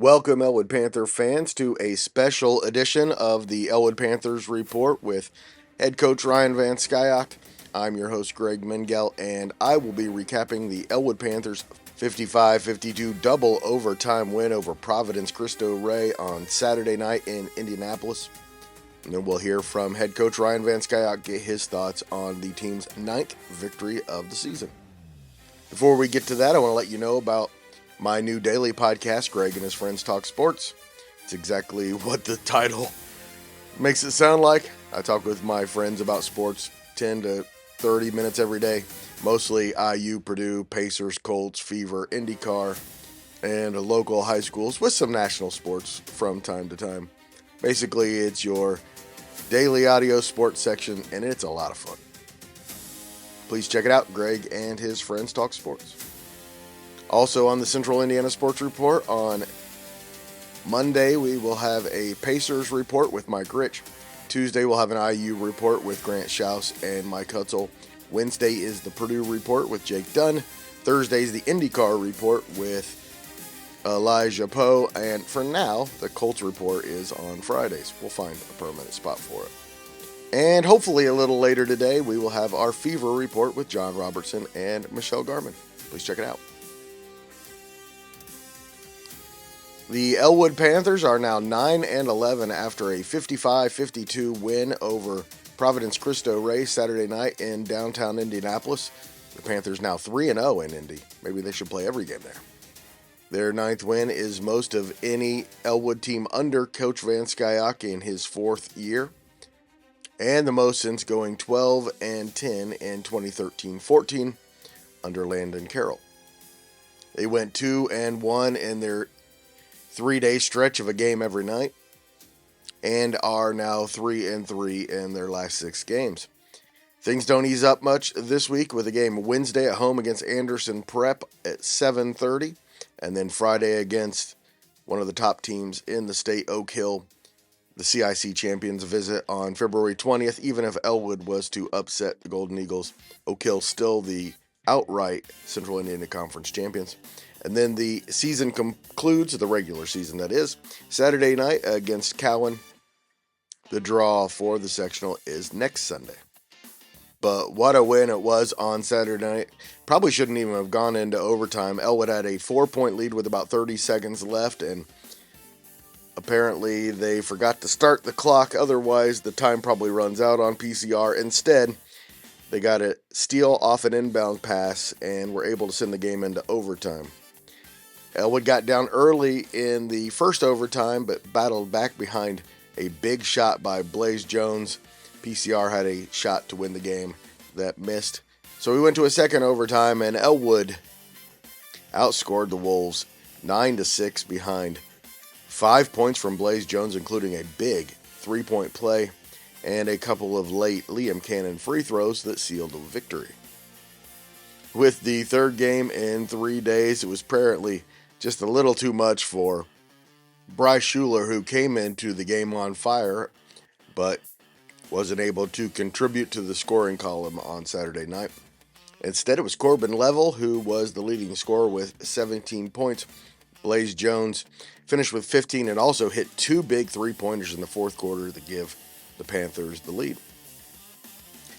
Welcome, Elwood Panther fans, to a special edition of the Elwood Panthers Report with head coach Ryan VanSkyock. I'm your host, Greg Mengel, and I will be recapping the Elwood Panthers' 55-52 double overtime win over Providence Cristo Rey on Saturday night in Indianapolis. And then we'll hear from head coach Ryan VanSkyock get his thoughts on the team's 9th victory of the season. Before we get to that, I want to let you know about my new daily podcast, Greg and His Friends Talk Sports. It's exactly what the title makes it sound like. I talk with my friends about sports 10 to 30 minutes every day. Mostly IU, Purdue, Pacers, Colts, Fever, IndyCar, and local high schools with some national sports from time to time. Basically, it's your daily audio sports section, and it's a lot of fun. Please check it out, Greg and His Friends Talk Sports. Also on the Central Indiana Sports Report, on Monday we will have a Pacers report with Mike Rich. Tuesday we'll have an IU report with Grant Schaus and Mike Hutzel. Wednesday is the Purdue report with Jake Dunn. Thursday is the IndyCar report with Elijah Poe. And for now, the Colts report is on Fridays. We'll find a permanent spot for it. And hopefully a little later today, we will have our Fever report with John Robertson and Michelle Garman. Please check it out. The Elwood Panthers are now 9-11 after a 55-52 win over Providence Cristo Rey Saturday night in downtown Indianapolis. The Panthers now 3-0 in Indy. Maybe they should play every game there. Their 9th win is most of any Elwood team under Coach VanSkyock in his 4th year, and the most since going 12-10 in 2013-14 under Landon Carroll. They went 2-1 in their 3-day stretch of a game every night, and are now 3-3 in their last 6 games. Things don't ease up much this week with a game Wednesday at home against Anderson Prep at 7:30, and then Friday against one of the top teams in the state, Oak Hill. The CIC champions visit on February 20th. Even if Elwood was to upset the Golden Eagles, Oak Hill's still the outright Central Indiana Conference champions. And then the season concludes, the regular season that is, Saturday night against Cowan. The draw for the sectional is next Sunday. But what a win it was on Saturday night. Probably shouldn't even have gone into overtime. Elwood had a 4-point lead with about 30 seconds left, and apparently they forgot to start the clock. Otherwise, the time probably runs out on PCR. Instead, they got a steal off an inbound pass and were able to send the game into overtime. Elwood got down early in the first overtime, but battled back behind a big shot by Blaze Jones. PCR had a shot to win the game that missed. So we went to a second overtime, and Elwood outscored the Wolves 9-6 behind 5 points from Blaze Jones, including a big 3-point play and a couple of late Liam Cannon free throws that sealed the victory. With the third game in 3 days, it was apparently just a little too much for Bryce Schuler, who came into the game on fire, but wasn't able to contribute to the scoring column on Saturday night. Instead, it was Corbin Level, who was the leading scorer with 17 points. Blaze Jones finished with 15 and also hit 2 big 3-pointers in the fourth quarter to give the Panthers the lead.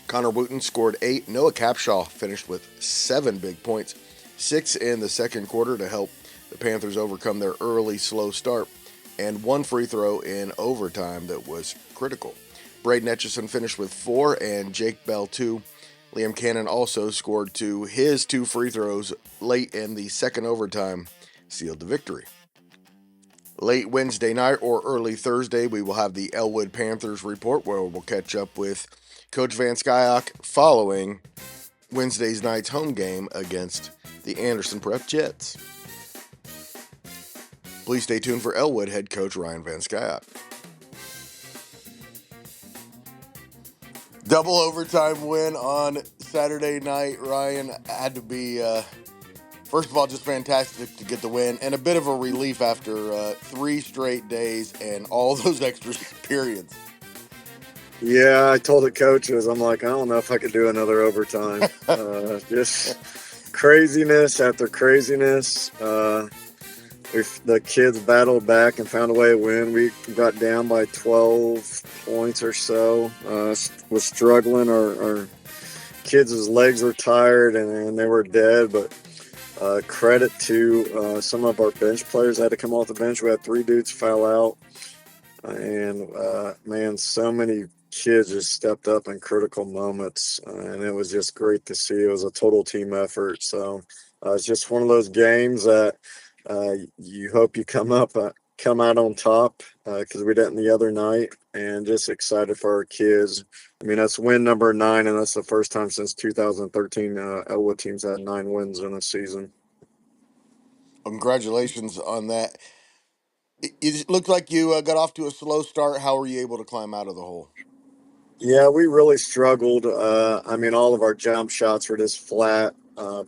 Connor Wooten scored 8. Noah Capshaw finished with 7 big points, 6 in the second quarter to help the Panthers overcome their early slow start, and 1 free throw in overtime that was critical. Braden Etchison finished with 4 and Jake Bell 2. Liam Cannon also scored 2. His 2 free throws late in the second overtime sealed the victory. Late Wednesday night or early Thursday, we will have the Elwood Panthers report, where we'll catch up with Coach VanSkyock following Wednesday's night's home game against the Anderson Prep Jets. Please stay tuned for Elwood head coach Ryan VanSkyock. Double overtime win on Saturday night, Ryan. Had to be, first of all, just fantastic to get the win, and a bit of a relief after 3 straight days and all those extra periods. Yeah, I told the coaches, I'm like, I don't know if I could do another overtime. Just craziness after craziness. The kids battled back and found a way to win. We got down by 12 points or so. Was struggling. Our kids' legs were tired and they were dead. But credit to some of our bench players that had to come off the bench. We had 3 dudes foul out. And man, so many kids just stepped up in critical moments. And it was just great to see. It was a total team effort. So it's just one of those games that you hope you come out on top because we didn't the other night, and just excited for our kids. I mean, that's win number 9, and that's the first time since 2013 Elwood teams had 9 wins in a season. Congratulations on that. It looked like you got off to a slow start. How were you able to climb out of the hole? Yeah, we really struggled. I mean, all of our jump shots were just flat.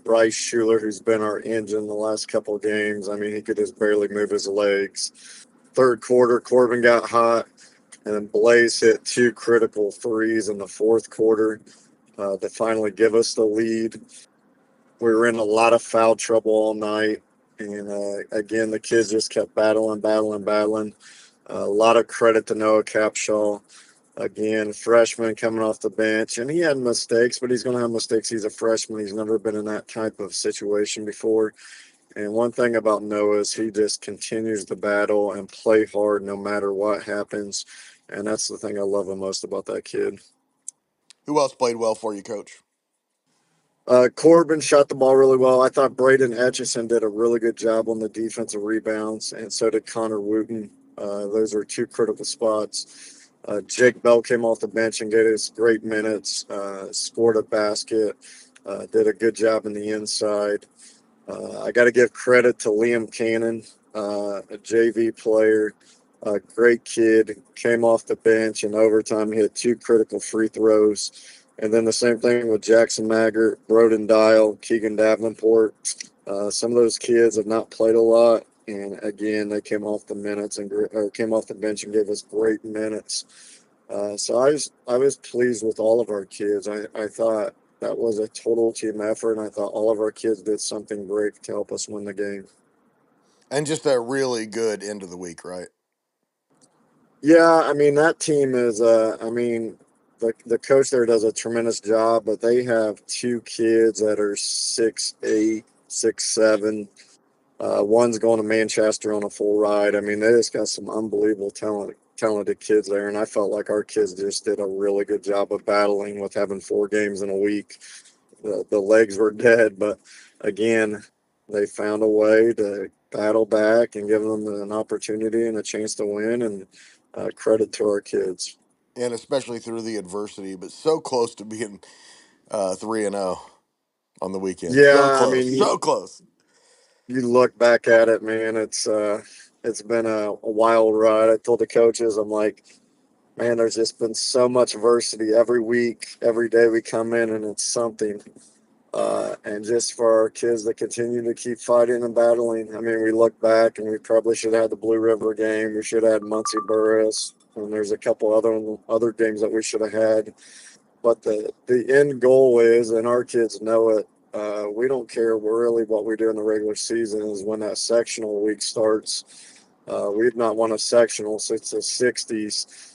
Bryce Schuler, who's been our engine the last couple of games, I mean, he could just barely move his legs. Third quarter, Corbin got hot, and then Blaze hit 2 critical threes in the fourth quarter to finally give us the lead. We were in a lot of foul trouble all night, and again, the kids just kept battling. A lot of credit to Noah Capshaw. Again, freshman coming off the bench, and he had mistakes, but he's going to have mistakes. He's a freshman. He's never been in that type of situation before. And one thing about Noah is he just continues to battle and play hard no matter what happens. And that's the thing I love the most about that kid. Who else played well for you, Coach? Corbin shot the ball really well. I thought Braden Etchison did a really good job on the defensive rebounds, and so did Connor Wooten. Those are 2 critical spots. Jake Bell came off the bench and gave us great minutes, scored a basket, did a good job in the inside. I got to give credit to Liam Cannon, a JV player, a great kid, came off the bench in overtime, hit 2 critical free throws. And then the same thing with Jackson Maggart, Broden Dial, Keegan Davenport. Some of those kids have not played a lot, and again, they came off the came off the bench and gave us great minutes. So I was pleased with all of our kids. I thought that was a total team effort, and I thought all of our kids did something great to help us win the game. And just a really good end of the week, right? Yeah, I mean that team is. I mean, the coach there does a tremendous job, but they have 2 kids that are 6'8", 6'7". One's going to Manchester on a full ride. I mean, they just got some unbelievable talented kids there, and I felt like our kids just did a really good job of battling with having 4 games in a week. The legs were dead, but again, they found a way to battle back and give them an opportunity and a chance to win. And credit to our kids. And especially through the adversity, but so close to being 3-0 on the weekend. So Yeah, I close, mean, so close. you look back at it, man. It's been a wild ride. I told the coaches, I'm like, man, there's just been so much adversity every week, every day we come in, and it's something. And just for our kids to continue to keep fighting and battling. I mean, we look back and we probably should have had the Blue River game. We should have had Muncie Burris, and there's a couple other games that we should have had. But the end goal is, and our kids know it. We don't care really what we do in the regular season. Is when that sectional week starts. We've not won a sectional since the '60s.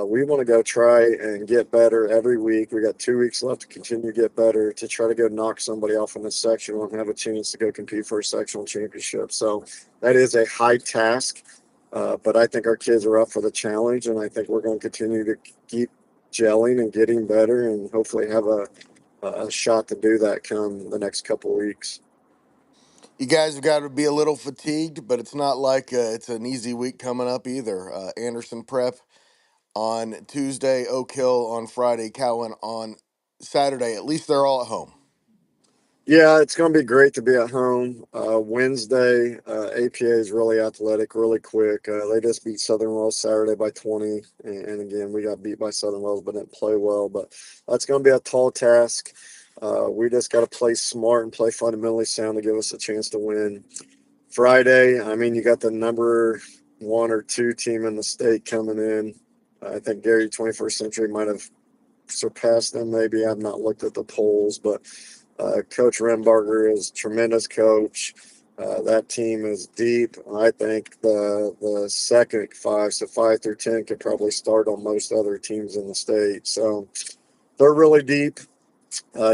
We want to go try and get better every week. We got 2 weeks left to continue to get better to try to go knock somebody off in the sectional and have a chance to go compete for a sectional championship. So that is a high task, but I think our kids are up for the challenge, and I think we're going to continue to keep gelling and getting better, and hopefully have a shot to do that come the next couple of weeks. You guys have got to be a little fatigued, but it's not like it's an easy week coming up either. Anderson Prep on Tuesday, Oak Hill on Friday, Cowan on Saturday. At least they're all at home. Yeah, it's going to be great to be at home. Wednesday, APA is really athletic, really quick. They just beat Southern Wells Saturday by 20. And again, we got beat by Southern Wells, but didn't play well. But that's going to be a tall task. We just got to play smart and play fundamentally sound to give us a chance to win. Friday, I mean, you got the number 1 or 2 team in the state coming in. I think Gary 21st Century might have surpassed them. Maybe I've not looked at the polls, but Coach Rembarger is a tremendous coach. That team is deep. I think the second five, so 5 through 10, could probably start on most other teams in the state. So they're really deep.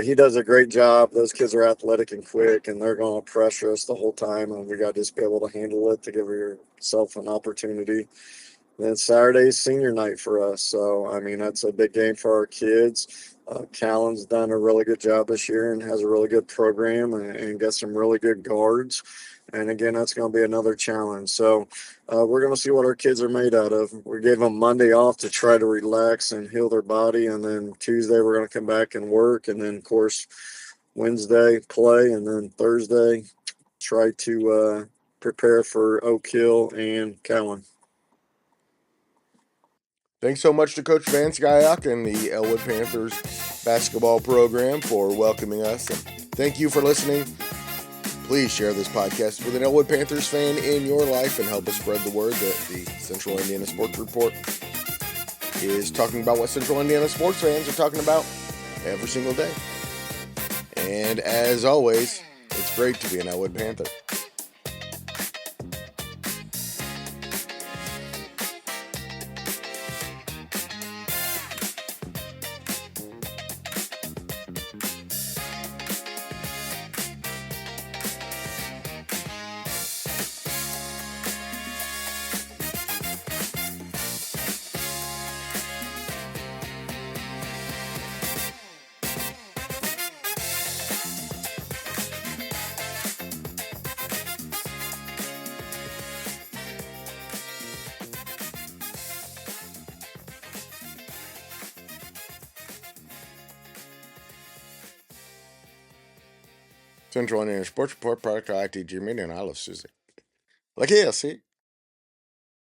He does a great job. Those kids are athletic and quick, and they're going to pressure us the whole time, and we got to just be able to handle it to give yourself an opportunity. Then Saturday's senior night for us. So, I mean, that's a big game for our kids. Callan's done a really good job this year and has a really good program and got some really good guards. And again, that's going to be another challenge. So, we're going to see what our kids are made out of. We gave them Monday off to try to relax and heal their body. And then Tuesday, we're going to come back and work. And then, of course, Wednesday, play. And then Thursday, try to prepare for Oak Hill and Callan. Thanks so much to Coach VanSkyock and the Elwood Panthers basketball program for welcoming us. And thank you for listening. Please share this podcast with an Elwood Panthers fan in your life and help us spread the word that the Central Indiana Sports Report is talking about what Central Indiana sports fans are talking about every single day. And as always, it's great to be an Elwood Panther. Central Indiana Sports Report, product of ITG Media, and I love Susie. Look here, see?